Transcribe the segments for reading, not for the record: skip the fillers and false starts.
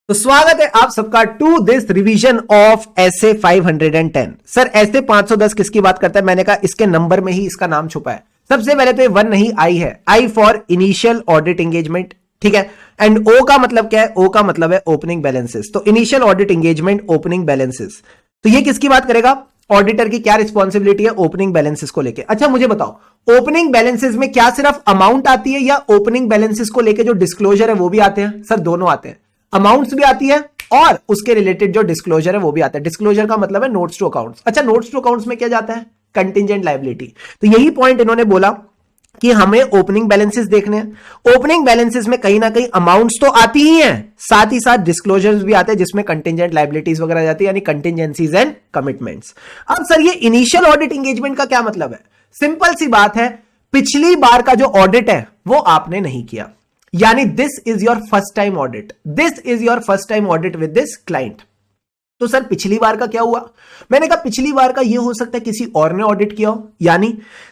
तो स्वागत है आप सबका to this revision of SA 510। Sir SA 510 किसकी बात करता है? मैंने कहा इसके नंबर में ही इसका नाम छुपा है। सबसे पहले तो ये वन नहीं, आई है, I for initial audit engagement, ठीक है। एंड ओ का मतलब क्या है? ओ का मतलब है ओपनिंग बैलेंसेस। तो initial audit engagement, opening balances, तो ये किसकी बात करेगा? ऑडिटर की क्या रिस्पॉन्सिबिलिटी है ओपनिंग बैलेंसेस को लेके। अच्छा मुझे बताओ, ओपनिंग बैलेंसेस में क्या सिर्फ अमाउंट आती है या ओपनिंग बैलेंसेस को लेके जो डिस्क्लोजर है वो भी आते हैं? सर दोनों आते हैं, अमाउंट्स भी आती है और उसके रिलेटेड जो डिस्क्लोजर है वो भी आता है। डिस्क्लोजर का मतलब है नोट्स टू अकाउंट्स। अच्छा नोट्स टू अकाउंट्स में क्या जाता है? Contingent liability. तो यही पॉइंट इन्होंने बोला कि हमें ओपनिंग बैलेंसेस देखने हैं। ओपनिंग बैलेंसेस में कहीं ना कहीं अमाउंट्स तो आती ही हैं, साथ ही साथ डिस्क्लोजर्स भी आते हैं जिसमें कंटिंजेंट लायबिलिटीज वगैरह जाती है, यानी कंटिंजेंसीज एंड कमिटमेंट्स। अब सर ये इनिशियल ऑडिट एंगेजमेंट का क्या मतलब है? सिंपल सी बात है, पिछली बार का जो ऑडिट है वो आपने नहीं किया, यानी this is your first time audit, this is your first time audit with this client. तो सर पिछली बार का क्या हुआ? मैंने कहा पिछली बार का ये हो सकता है किसी और ने ऑडिट किया हो, यानी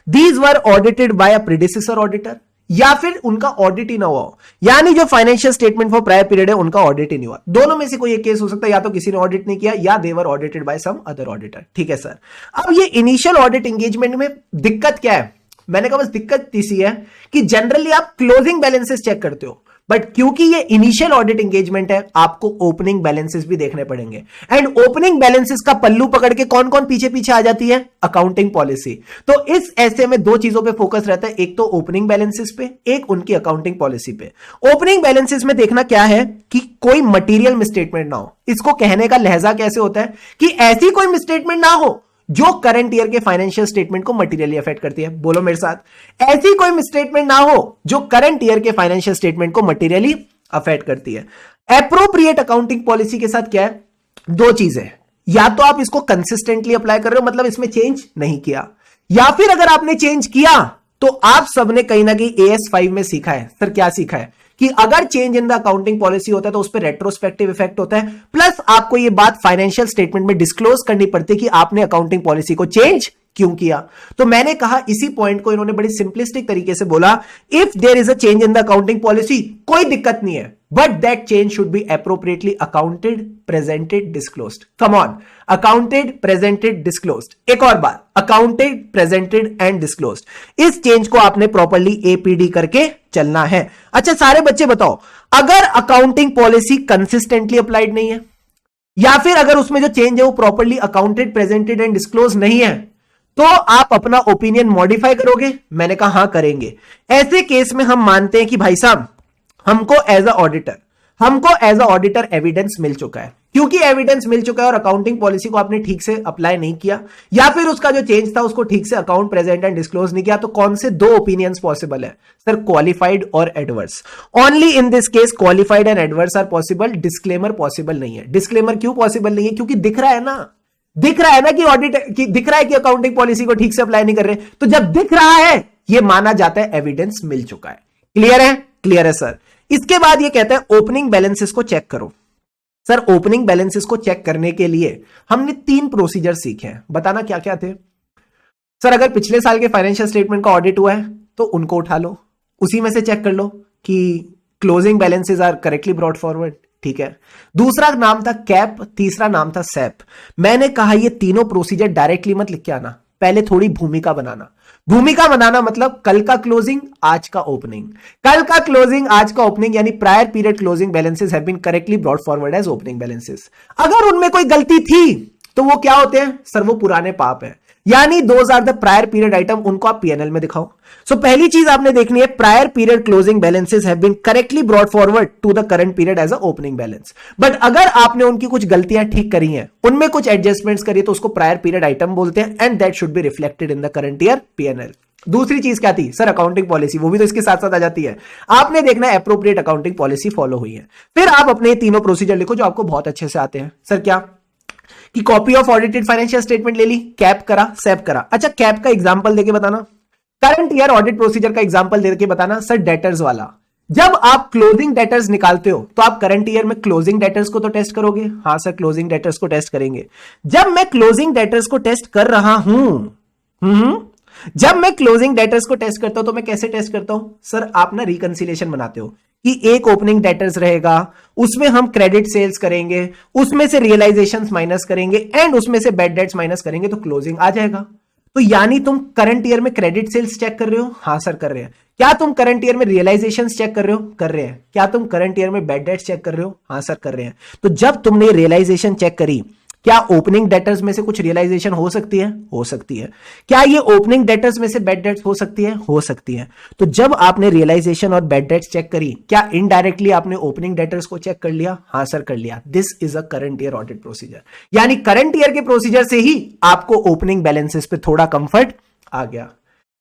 these were audited bye a predecessor auditor, या फिर उनका ऑडिट ही ना हुआ हो, यानी जो financial statement for prior period है उनका ऑडिट ही नहीं हुआ। दोनों में से कोई एक केस हो सकता है, या तो किसी ने ऑडिट नहीं किया या they were audited by some other auditor, ठीक है सर। अब ये इनिशियल ऑडिट एंगेजमेंट में दिक्कत क्या है? मैंने कहा बस दिक्कत इसी है कि जनरली आप क्लोजिंग बैलेंसेस चेक करते हो, बट क्योंकि ये इनिशियल ऑडिट एंगेजमेंट है आपको ओपनिंग बैलेंसेस भी देखने पड़ेंगे। एंड ओपनिंग बैलेंसेस का पल्लू पकड़ के कौन कौन पीछे पीछे आ जाती है? Accounting policy. तो इस ऐसे में दो चीजों पे फोकस रहता है, एक तो ओपनिंग बैलेंसेस पे, एक उनकी अकाउंटिंग पॉलिसी पे। ओपनिंग बैलेंसेस में देखना क्या है कि कोई मटीरियल मिसस्टेटमेंट ना हो। इसको कहने का लहजा कैसे होता है कि ऐसी कोई मिसस्टेटमेंट ना हो जो करंट ईयर के फाइनेंशियल स्टेटमेंट को मटेरियली अफेक्ट करती है। बोलो मेरे साथ, ऐसी कोई मिसस्टेटमेंट ना हो जो करंट ईयर के फाइनेंशियल स्टेटमेंट को मटेरियली अफेक्ट करती है। एप्रोप्रिएट अकाउंटिंग पॉलिसी के साथ क्या है? दो चीजें, या तो आप इसको कंसिस्टेंटली अप्लाई कर रहे हो, मतलब इसमें चेंज नहीं किया, या फिर अगर आपने चेंज किया तो आप सबने कहीं ना कहीं AS5 में सीखा है। सर क्या सीखा है? कि अगर change in the accounting policy होता है तो उस पर रेट्रोस्पेक्टिव इफेक्ट होता है, प्लस आपको यह बात फाइनेंशियल स्टेटमेंट में डिस्क्लोज करनी पड़ती है कि आपने अकाउंटिंग पॉलिसी को चेंज क्यों किया। तो मैंने कहा इसी पॉइंट को इन्होंने बड़ी सिंपलिस्टिक तरीके से बोला, if there is a change in the accounting policy कोई दिक्कत नहीं है, but that change should be appropriately accounted, presented, disclosed. Come on, accounted, presented, disclosed. एक और बार, अकाउंटेड, प्रेजेंटेड एंड डिस्क्लोज्ड। इस चेंज को आपने प्रॉपर्ली APD करके चलना है। अच्छा सारे बच्चे बताओ, अगर अकाउंटिंग पॉलिसी कंसिस्टेंटली अप्लाइड नहीं है, या फिर अगर उसमें जो चेंज है वो properly accounted, presented and disclose नहीं है, तो आप अपना ओपिनियन मॉडिफाई करोगे? मैंने कहा हां करेंगे। ऐसे केस में हम मानते हैं कि भाई साहब हमको एज अ ऑडिटर एविडेंस मिल चुका है, क्योंकि एविडेंस मिल चुका है और अकाउंटिंग पॉलिसी को आपने ठीक से अप्लाई नहीं किया, या फिर उसका जो चेंज था उसको ठीक से अकाउंट, प्रेजेंट एंड डिस्क्लोज नहीं किया, तो कौन से दो ओपिनियंस पॉसिबल है? सर क्वालिफाइड और adverse. Only in this case qualified and adverse are possible, disclaimer possible नहीं है। डिस्क्लेमर क्यों पॉसिबल नहीं है? क्योंकि दिख रहा है ना कि ऑडिट दिख रहा है कि अकाउंटिंग पॉलिसी को ठीक से अप्लाई नहीं कर रहे, तो जब दिख रहा है यह माना जाता है एविडेंस मिल चुका है। क्लियर है? क्लियर है सर। इसके बाद ये कहता है ओपनिंग बैलेंसेस को चेक करो। सर ओपनिंग बैलेंसेस को चेक करने के लिए हमने 3 प्रोसीजर सीखे हैं, बताना क्या क्या थे? सर अगर पिछले साल के फाइनेंशियल स्टेटमेंट का ऑडिट हुआ है तो उनको उठा लो, उसी में से चेक कर लो कि closing balances are correctly brought forward, ठीक है। दूसरा नाम था कैप, तीसरा नाम था सैप। मैंने कहा ये तीनों प्रोसीजर डायरेक्टली मत लिख के आना, पहले थोड़ी भूमिका बनाना। भूमिका बनाना मतलब कल का क्लोजिंग आज का ओपनिंग, कल का क्लोजिंग आज का ओपनिंग, यानी prior period closing balances have been correctly brought forward as opening balances. अगर उनमें कोई गलती थी तो वो क्या होते हैं? सर वो पुराने पाप है, यानी those are the prior period item, उनको आप PNL में दिखाओ। सो पहली चीज आपने देखनी है, prior period closing balances have been correctly brought forward to the current period as a opening balance. But अगर आपने उनकी कुछ गलतियां ठीक करी हैं, उनमें कुछ एडजस्टमेंट्स करी, तो उसको प्रायर पीरियड आइटम बोलते हैं, and that should be reflected in the current year PNL। दूसरी चीज क्या थी? सर अकाउंटिंग पॉलिसी, वो भी तो इसके साथ साथ आ जाती है। आपने देखना है एप्रोप्रिएट अकाउंटिंग पॉलिसी फॉलो हुई है। फिर आप अपने तीनों प्रोसीजर लिखो जो आपको बहुत अच्छे से आते हैं। सर क्या? कि copy of audited financial statement ले ली, कैप करा, सैप करा। अच्छा कैप का एग्जांपल देके बताना, करंट ईयर ऑडिट प्रोसीजर का एग्जांपल देके बताना। सर डेटर्स वाला, जब आप क्लोजिंग डेटर्स निकालते हो तो आप करंट ईयर में क्लोजिंग डेटर्स को तो टेस्ट करोगे? हाँ सर क्लोजिंग डेटर्स को टेस्ट करेंगे। जब मैं क्लोजिंग डेटर्स को टेस्ट कर रहा हूं, जब मैं क्लोजिंग डेटर्स को टेस्ट करता हूं तो मैं कैसे टेस्ट करता हूं? सर आप ना रिकंसिलिएशन बनाते हो कि एक ओपनिंग डेटर्स रहेगा, उसमें हम क्रेडिट सेल्स करेंगे, उसमें से रियलाइजेशंस माइनस करेंगे एंड उसमें से बैड डेट्स माइनस करेंगे तो क्लोजिंग आ जाएगा। तो यानी तुम करंट ईयर में क्रेडिट सेल्स चेक कर रहे हो? हां सर कर रहे हैं। क्या तुम करंट ईयर में रियलाइजेशंस चेक कर रहे हो? कर रहे हैं। क्या तुम करंट ईयर में बैड डेट्स चेक कर रहे हो? हां सर कर रहे हैं। तो जब तुमने रियलाइजेशन चेक करी, क्या ओपनिंग डेटर्स में से कुछ रियलाइजेशन हो सकती है? हो सकती है। क्या ये ओपनिंग डेटर्स में से बैड डेट्स हो सकती है? हो सकती है। तो जब आपने रियलाइजेशन और बैड डेट्स चेक करी, क्या इनडायरेक्टली आपने ओपनिंग डेटर्स को चेक कर लिया? हां सर कर लिया। This is a current year audit procedure. यानी करंट ईयर के प्रोसीजर से ही आपको ओपनिंग बैलेंसेस पे थोड़ा कंफर्ट आ गया।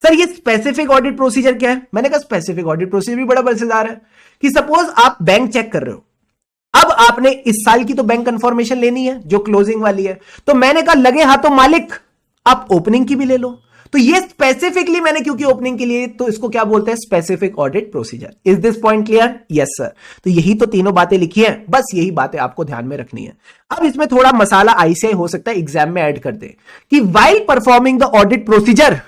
सर ये स्पेसिफिक ऑडिट प्रोसीजर क्या है? मैंने कहा स्पेसिफिक ऑडिट प्रोसीजर भी बड़ा मजेदार है कि सपोज आप बैंक चेक कर रहे हो, अब आपने इस साल की तो बैंक कंफर्मेशन लेनी है जो क्लोजिंग वाली है, तो मैंने कहा लगे हाथों मालिक आप ओपनिंग की भी ले लो। तो ये स्पेसिफिकली मैंने क्योंकि ओपनिंग के लिए, तो इसको क्या बोलते हैं? Specific audit procedure. Is this point clear? Yes sir. तो यही तो तीनों बातें लिखी हैं, बस यही बातें आपको ध्यान में रखनी है। अब इसमें थोड़ा मसाला आईसीआई हो सकता है एग्जाम में ऐड कर दे कि while performing the audit procedure,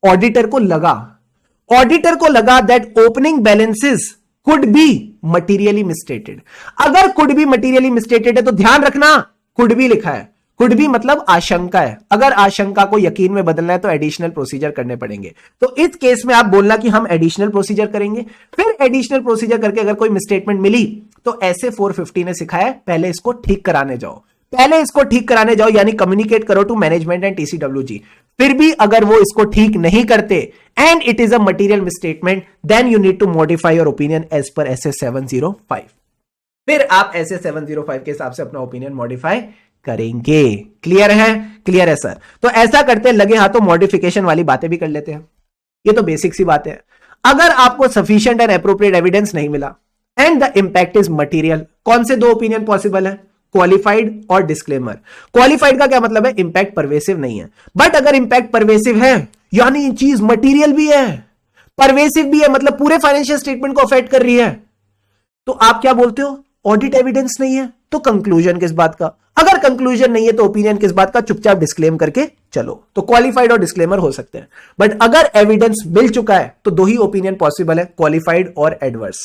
auditor को लगा that opening balances could be materially मिसस्टेटेड। अगर कुड बी मटीरियली मिसस्टेटेड है तो ध्यान रखना कुड बी लिखा है। कुड बी मतलब आशंका है। अगर आशंका को यकीन में बदलना है तो एडिशनल प्रोसीजर करने पड़ेंगे। तो इस केस में आप बोलना कि हम एडिशनल प्रोसीजर करेंगे। फिर एडिशनल प्रोसीजर करके अगर कोई मिसस्टेटमेंट मिली तो ऐसे 450 ने सिखाया पहले इसको ठीक कराने जाओ, यानी कम्युनिकेट करो टू मैनेजमेंट एंड टीसीडब्ल्यूजी। फिर भी अगर वो इसको ठीक नहीं करते and it is a material misstatement, then you need to modify your opinion as per SA 705। फिर आप एसए 705 के हिसाब से अपना ओपिनियन मॉडिफाई करेंगे। क्लियर है सर। तो ऐसा करते लगे हाथों मॉडिफिकेशन वाली बातें भी कर लेते हैं। ये तो बेसिक सी बात है। अगर आपको सफिशिएंट एंड एप्रोप्रिएट एविडेंस नहीं मिला and the impact is material, कौन से दो ओपिनियन पॉसिबल है? क्वालिफाइड और डिस्क्लेमर। क्वालिफाइड का क्या मतलब है? इंपैक्ट परवेसिव नहीं है। बट अगर इंपैक्ट परवेसिव है यानी चीज मटीरियल भी है, परवेसिव भी है, मतलब पूरे फाइनेंशियल स्टेटमेंट को अफेक्ट कर रही है, तो आप क्या बोलते हो? ऑडिट एविडेंस नहीं है तो कंक्लूजन किस बात का? अगर कंक्लूजन नहीं है तो ओपिनियन किस बात का? चुपचाप डिस्क्लेम करके चलो। तो क्वालिफाइड और डिस्क्लेमर हो सकते हैं। बट अगर एविडेंस मिल चुका है तो दो ही ओपिनियन पॉसिबल है, क्वालिफाइड और एडवर्स।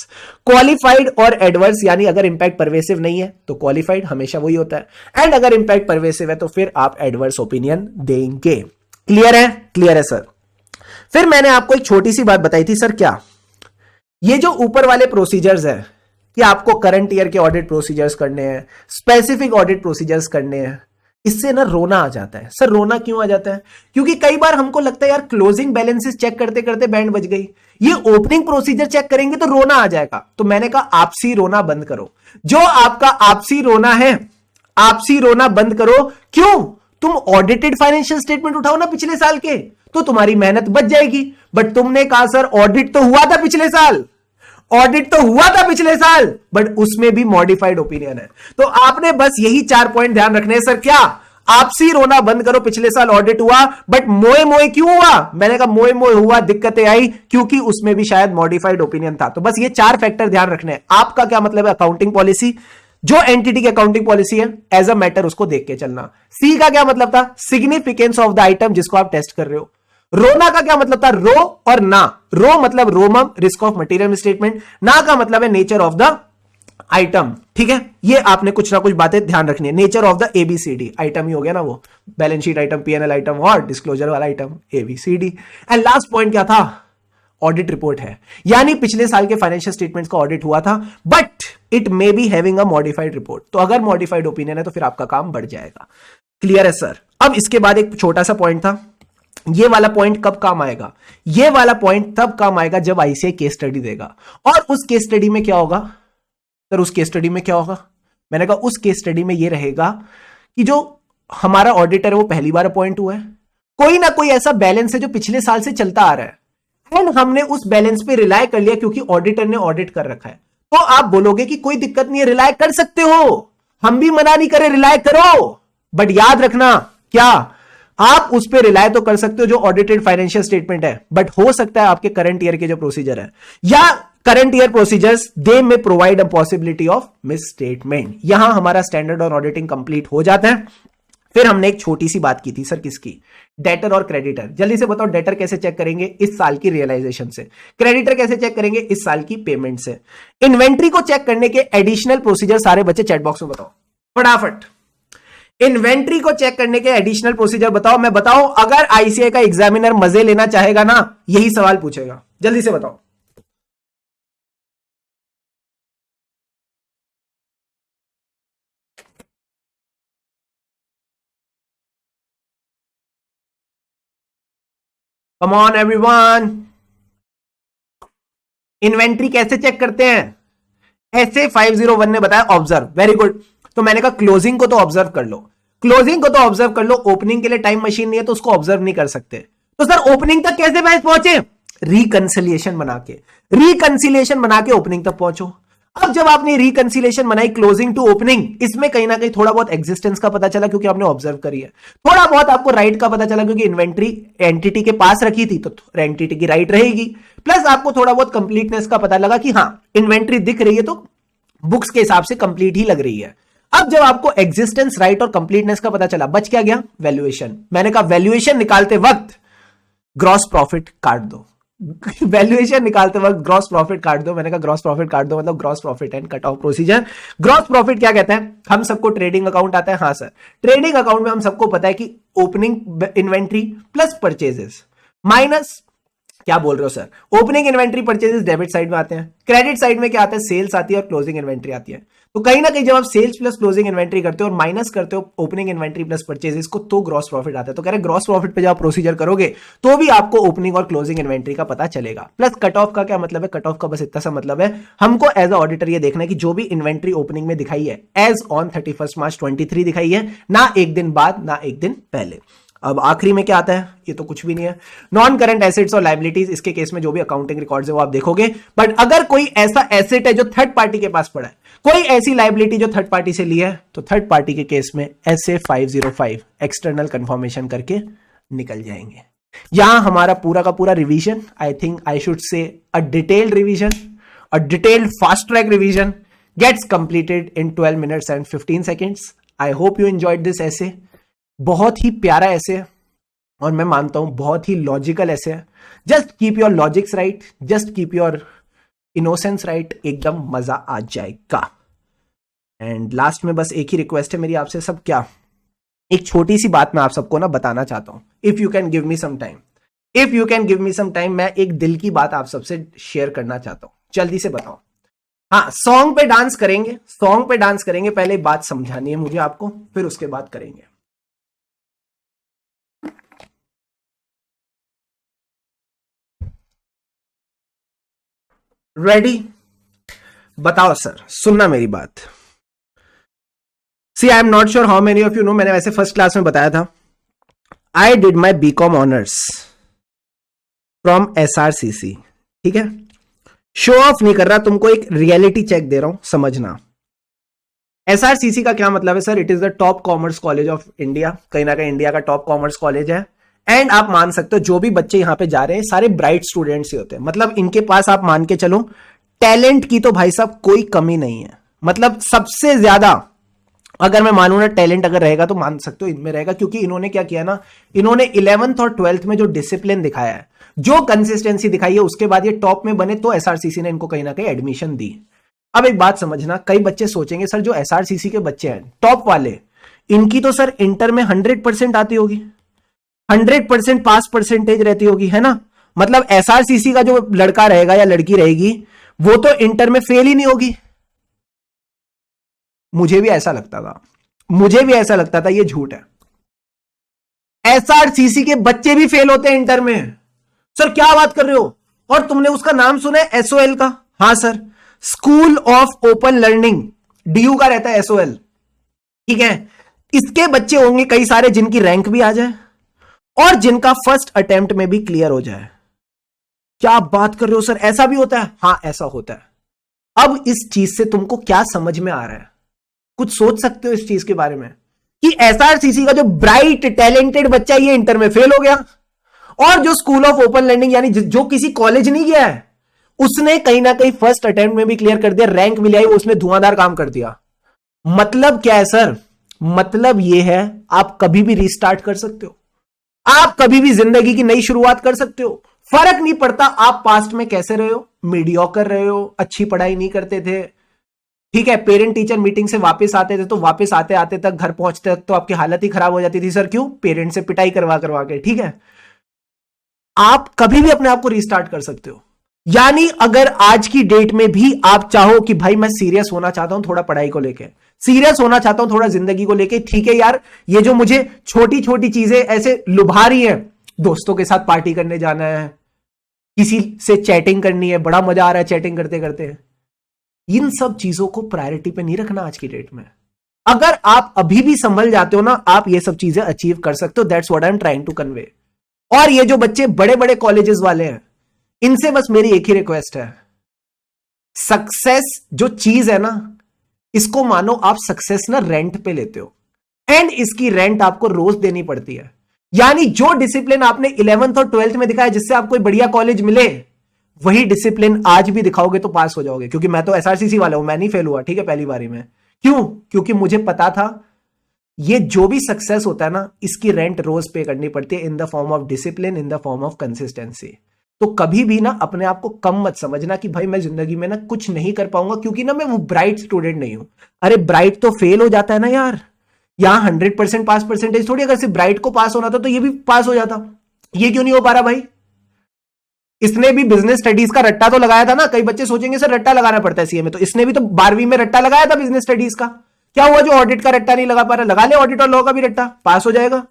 क्वालिफाइड और एडवर्स यानी अगर इंपैक्ट परवेसिव नहीं है तो क्वालिफाइड हमेशा वही होता है, एंड अगर इंपैक्ट परवेसिव है तो फिर आप एडवर्स ओपिनियन देंगे। क्लियर है सर। फिर मैंने आपको एक छोटी सी बात बताई थी सर, क्या ये जो ऊपर वाले प्रोसीजर्स है कि आपको करंट ईयर के ऑडिट प्रोसीजर्स करने हैं, स्पेसिफिक ऑडिट प्रोसीजर्स करने हैं, इससे ना रोना आ जाता है। सर रोना क्यों आ जाता है? क्योंकि कई बार हमको लगता है यार क्लोजिंग बैलेंसेस चेक करते करते बैंड बज गई, ये ओपनिंग प्रोसीजर चेक करेंगे तो रोना आ जाएगा। तो मैंने कहा आपसी रोना बंद करो। जो आपका आपसी रोना है, आपसी रोना बंद करो। क्यों? तुम ऑडिटेड फाइनेंशियल स्टेटमेंट उठाओ ना पिछले साल के, तो तुम्हारी मेहनत बच जाएगी। बट तुमने कहा सर ऑडिट तो हुआ था पिछले साल, बट उसमें भी मॉडिफाइड ओपिनियन है। तो आपने बस यही 4 पॉइंट ध्यान रखने हैं। सर क्या? आपसी रोना बंद करो, पिछले साल ऑडिट हुआ बट मोए मोए क्यों हुआ? मैंने कहा मोए मोए हुआ, दिक्कतें आई क्योंकि उसमें भी शायद मॉडिफाइड ओपिनियन था। तो बस ये 4 फैक्टर ध्यान रखने हैं। आपका क्या मतलब है? अकाउंटिंग पॉलिसी, जो एंटिटी की अकाउंटिंग पॉलिसी है एज अ मैटर उसको देख के चलना। सी का क्या मतलब था? सिग्निफिकेंस ऑफ द आइटम जिसको आप टेस्ट कर रहे हो। रोना का क्या मतलब था? रो और ना। रो मतलब रोमम, रिस्क ऑफ मटीरियल मिसस्टेटमेंट। ना का मतलब है नेचर ऑफ द आइटम। ठीक है, ये आपने कुछ ना कुछ बातें ध्यान रखनी है। Nature of the A B C D, item ही हो गया ना वो, balance sheet item, P N L item और डिस्क्लोजर वाला item A B C D. And last point क्या था? ऑडिट रिपोर्ट है, यानी पिछले साल के फाइनेंशियल स्टेटमेंट्स का ऑडिट हुआ था but it may be having a modified report. तो अगर मॉडिफाइड ओपिनियन है तो फिर आपका काम बढ़ जाएगा। क्लियर है सर। अब इसके बाद एक छोटा सा पॉइंट था, ये वाला पॉइंट कब काम आएगा? ये वाला पॉइंट तब काम आएगा जब आईसीआई केस स्टडी देगा। और उस केस स्टडी में क्या होगा? सर उस केस स्टडी में क्या होगा? मैंने कहा उस केस स्टडी में ये रहेगा कि जो हमारा ऑडिटर है वो पहली बार अपॉइंट हुआ है, कोई ना कोई ऐसा बैलेंस है जो पिछले साल से चलता आ रहा है एंड हमने उस बैलेंस पे रिलाय कर लिया क्योंकि ऑडिटर ने ऑडिट कर रखा है। तो आप बोलोगे कि कोई दिक्कत नहीं है, रिलाय कर सकते हो, हम भी मना नहीं करे, रिलाय करो। बट याद रखना, क्या आप उस पर रिलाय तो कर सकते हो जो ऑडिटेड फाइनेंशियल स्टेटमेंट है, बट हो सकता है आपके करंट ईयर के जो प्रोसीजर है या करंट ईयर प्रोसीजर्स दे में provide a possibility of miss statement. यहां हमारा स्टैंडर्ड ऑन ऑडिटिंग कंप्लीट हो जाता है। फिर हमने एक छोटी सी बात की थी सर, किसकी? डेटर और क्रेडिटर। जल्दी से बताओ, डेटर कैसे चेक करेंगे? इस साल की रियलाइजेशन से। क्रेडिटर कैसे चेक करेंगे? इस साल की पेमेंट से। इन्वेंट्री को चेक करने के एडिशनल प्रोसीजर सारे बच्चे चैट बॉक्स में बताओ फटाफट। इन्वेंट्री को चेक करने के एडिशनल प्रोसीजर बताओ। मैं बताऊं, अगर आईसीआई का एग्जामिनर मजे लेना चाहेगा ना, यही सवाल पूछेगा। जल्दी से बताओ। Come on everyone. इन्वेंट्री कैसे चेक करते हैं? ऐसे 501 ने बताया ऑब्जर्व। Very good. तो मैंने कहा क्लोजिंग को तो ऑब्जर्व कर लो, क्लोजिंग को तो ऑब्जर्व कर लो। ओपनिंग के लिए टाइम मशीन नहीं है तो उसको ऑब्जर्व नहीं कर सकते। तो सर ओपनिंग तक कैसे पहुंचे? रिकंसिलिएशन बना के, रिकंसिलिएशन बना के ओपनिंग तक पहुंचो। अब जब आपने रिकंसिलिएशन बनाई क्लोजिंग टू ओपनिंग, इसमें कहीं ना कहीं थोड़ा बहुत एग्जिस्टेंस का पता चला क्योंकि आपने ऑब्जर्व करी है। थोड़ा बहुत आपको राइट का पता चला क्योंकि इन्वेंट्री एंटिटी के पास रखी थी तो एंटिटी की राइट रहेगी। प्लस आपको थोड़ा बहुत कंप्लीटनेस का पता लगा कि हाँ इन्वेंट्री दिख रही है तो बुक्स के हिसाब से कंप्लीट ही लग रही है। अब जब आपको एग्जिस्टेंस, राइट और कंप्लीटनेस का पता चला, बच क्या गया? वैल्यूएशन। मैंने कहा वैल्यूएशन निकालते वक्त ग्रॉस प्रॉफिट काट दो। वैल्यूएशन निकालते वक्त ग्रॉस प्रॉफिट काट दो। मैंने कहा ग्रॉस प्रॉफिट काट दो मतलब gross profit and cut off procedure. Gross profit क्या कहते हैं? हम सबको ट्रेडिंग अकाउंट आता है। हाँ सर, ट्रेडिंग अकाउंट में हम सबको पता है कि opening inventory plus purchases minus, क्या बोल रहे हो sir, opening inventory purchases debit side में आते हैं। क्रेडिट साइड में क्या आता है? सेल्स आती है और क्लोजिंग इन्वेंट्री आती है। तो कहीं ना कहीं जब आप सेल्स प्लस क्लोजिंग इन्वेंट्री करते हो और माइनस करते हो ओपनिंग इन्वेंट्री प्लस परचेजेस को, तो ग्रॉस प्रॉफिट आता है। तो कह रहे ग्रॉस प्रॉफिट पे जब आप प्रोसीजर करोगे तो भी आपको ओपनिंग और क्लोजिंग इन्वेंट्री का पता चलेगा। प्लस कट ऑफ का क्या मतलब है? कट ऑफ का बस इतना सा मतलब है, हमको एज अ ऑडिटर ये देखना है कि जो भी इन्वेंट्री ओपनिंग में दिखाई है एज ऑन 31 मार्च 23 दिखाई है, ना एक दिन बाद ना एक दिन पहले। अब आखिरी में क्या आता है? ये तो कुछ भी नहीं है। नॉन करंट एसेट्स और लायबिलिटीज, इसके केस में जो भी अकाउंटिंग रिकॉर्ड्स है वो आप देखोगे। बट अगर कोई ऐसा एसेट है जो थर्ड पार्टी के पास पड़ा है, कोई ऐसी लायबिलिटी जो थर्ड पार्टी से ली है, तो थर्ड पार्टी के केस में SA 505 एक्सटर्नल कंफर्मेशन करके निकल जाएंगे। यहां हमारा पूरा का पूरा revision, I think I should say a detailed revision, a detailed fast track revision gets completed in 12 minutes and 15 seconds. I hope you enjoyed this ऐसे। बहुत ही प्यारा ऐसे है और मैं मानता हूं बहुत ही लॉजिकल ऐसे है। Just keep your logics right, just keep your innocence right, एकदम मजा आ जाएगा। एंड लास्ट में बस एक ही रिक्वेस्ट है मेरी आपसे सब, क्या एक छोटी सी बात मैं आप सबको ना बताना चाहता हूं। If you can give me some time, if you can give me some time, मैं एक दिल की बात आप सबसे शेयर करना चाहता हूं। जल्दी से बताओ। हाँ, सॉन्ग पे डांस करेंगे, सॉन्ग पे डांस करेंगे। पहले बात समझानी है मुझे आपको, फिर उसके बाद करेंगे। रेडी? बताओ सर, सुनना मेरी बात। See I am not sure how many of you know, मैंने वैसे फर्स्ट क्लास में बताया था, I did my BCom honours from SRCC। ठीक है, शो ऑफ नहीं कर रहा, तुमको एक रियलिटी चेक दे रहा हूं, समझना। SRCC का क्या मतलब है sir? It is the top commerce college of India, कहीं ना कहीं इंडिया का टॉप कॉमर्स कॉलेज है। एंड आप मान सकते हो जो भी बच्चे यहां पे जा रहे हैं सारे ब्राइट स्टूडेंट्स ही होते हैं। मतलब इनके पास आप मान के चलो टैलेंट की तो भाई साहब कोई कमी नहीं है। मतलब सबसे ज्यादा अगर मैं मानू ना, टैलेंट अगर रहेगा तो मान सकते हो इनमें रहेगा, क्योंकि इन्होंने क्या किया ना, इन्होंने 11th और 12th में जो डिसिप्लिन दिखाया है, जो कंसिस्टेंसी दिखाई है, उसके बाद ये टॉप में बने तो SRCC ने इनको कहीं ना कहीं एडमिशन दी। अब एक बात समझना, कई बच्चे सोचेंगे सर जो SRCC के बच्चे हैं टॉप वाले, इनकी तो सर इंटर में 100% आती होगी, 100% पास परसेंटेज रहती होगी, है ना। मतलब SRCC का जो लड़का रहेगा या लड़की रहेगी वो तो इंटर में फेल ही नहीं होगी। मुझे भी ऐसा लगता था, मुझे भी ऐसा लगता था, ये झूठ है। SRCC के बच्चे भी फेल होते हैं इंटर में। सर क्या बात कर रहे हो? और तुमने उसका नाम सुना है SOL का? हाँ sir, school of open learning, DU का रहता है SOL। ठीक है, इसके बच्चे होंगे कई सारे जिनकी रैंक भी आ जाए और जिनका फर्स्ट अटेम्प्ट में भी क्लियर हो जाए। क्या बात कर रहे हो सर, ऐसा भी होता है? हाँ ऐसा होता है। अब इस चीज से तुमको क्या समझ में आ रहा है? कुछ सोच सकते हो इस चीज के बारे में कि SRCC का जो ब्राइट टैलेंटेड बच्चा ये इंटर में फेल हो गया, और जो स्कूल ऑफ ओपन लर्निंग यानी जो किसी कॉलेज नहीं गया है उसने कहीं ना कहीं फर्स्ट अटेम्प्ट में भी क्लियर कर दिया, रैंक मिली आई, उसने धुआंधार काम कर दिया। मतलब क्या है सर? मतलब यह है आप कभी भी रीस्टार्ट कर सकते हो, आप कभी भी जिंदगी की नई शुरुआत कर सकते हो। फर्क नहीं पड़ता आप पास्ट में कैसे रहे हो, मीडियोकर रहे हो, अच्छी पढ़ाई नहीं करते थे, ठीक है, पेरेंट टीचर मीटिंग से वापस आते थे तो वापस आते आते तक घर पहुंचते तक तो आपकी हालत ही खराब हो जाती थी। सर क्यों? पेरेंट से पिटाई करवा करवा के। ठीक है, आप कभी भी अपने आप को रीस्टार्ट कर सकते हो। यानी अगर आज की डेट में भी आप चाहो कि भाई मैं सीरियस होना चाहता हूं थोड़ा पढ़ाई को लेके, सीरियस होना चाहता हूं थोड़ा जिंदगी को लेके, ठीक है यार, ये जो मुझे छोटी छोटी चीजें ऐसे लुभा रही हैं, दोस्तों के साथ पार्टी करने जाना है, किसी से चैटिंग करनी है, बड़ा मजा आ रहा है चैटिंग करते करते, इन सब चीजों को प्रायोरिटी पे नहीं रखना आज की डेट में। अगर आप अभी भी संभल जाते हो ना, आप ये सब चीजें अचीव कर सकते हो। That's what I am trying to convey. और ये जो बच्चे बड़े बड़े कॉलेजेस वाले हैं, इनसे बस मेरी एक ही रिक्वेस्ट है, सक्सेस जो चीज है ना, इसको मानो आप सक्सेस ना रेंट पे लेते हो, एंड इसकी रेंट आपको रोज देनी पड़ती है। यानी जो डिसिप्लिन आपने 11th और 12th में दिखाया जिससे आपको कोई बढ़िया कॉलेज मिले, वही डिसिप्लिन आज भी दिखाओगे तो पास हो जाओगे। क्योंकि मैं तो एसआरसीसी वाला हूं, मैं नहीं फेल हुआ, ठीक है, पहली बारी में। क्यों? क्योंकि मुझे पता था ये जो भी सक्सेस होता है ना, इसकी रेंट रोज पे करनी पड़ती है, in the form of discipline, in the form of consistency. तो कभी भी ना अपने आप को कम मत समझना कि भाई मैं जिंदगी में ना कुछ नहीं कर पाऊंगा, क्योंकि ना मैं वो ब्राइट स्टूडेंट नहीं हूं। अरे ब्राइट तो फेल हो जाता है ना यार, यहां 100% पास परसेंटेज थोड़ी, अगर सिर्फ ब्राइट को पास होना था तो ये भी पास हो जाता। ये क्यों नहीं हो पा रहा भाई? इसने भी बिजनेस स्टडीज का रट्टा तो लगाया था ना। कई बच्चे सोचेंगे सर रट्टा लगाना पड़ता है सीए में, तो इसने भी तो 12वीं में रट्टा लगाया था बिजनेस स्टडीज का। क्या हुआ जो ऑडिट का रट्टा नहीं लगा पा रहा? लगा ले ऑडिट और लॉ का भी रट्टा, पास हो जाएगा।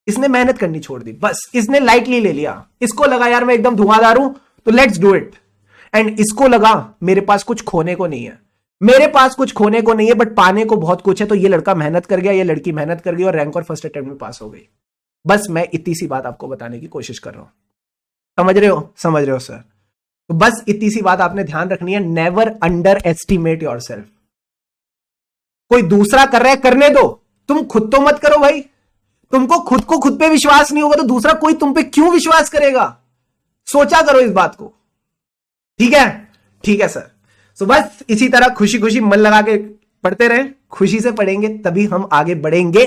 इसने मेहनत करनी छोड़ दी, बस इसने लाइटली ले लिया। इसको लगा यार मैं एकदम धुआंधार हूं तो लेट्स डू इट, एंड इसको लगा मेरे पास कुछ खोने को नहीं है, मेरे पास कुछ खोने को नहीं है बट पाने को बहुत कुछ है। तो ये लड़का मेहनत कर गया, ये लड़की मेहनत कर गई और रैंक और फर्स्ट अटेम्प्ट में पास हो गई। बस मैं इतनी सी बात आपको बताने की कोशिश कर रहा हूं। समझ रहे हो? समझ रहे हो सर? तो बस इतनी सी बात आपने ध्यान रखनी है, नेवर अंडर एस्टिमेट योरसेल्फ। कोई दूसरा कर रहा है करने दो, तुम खुद तो मत करो भाई। तुमको खुद को खुद पे विश्वास नहीं होगा तो दूसरा कोई तुम पे क्यों विश्वास करेगा? सोचा करो इस बात को, ठीक है? ठीक है सर। तो बस इसी तरह खुशी खुशी मन लगा के पढ़ते रहे, खुशी से पढ़ेंगे तभी हम आगे बढ़ेंगे।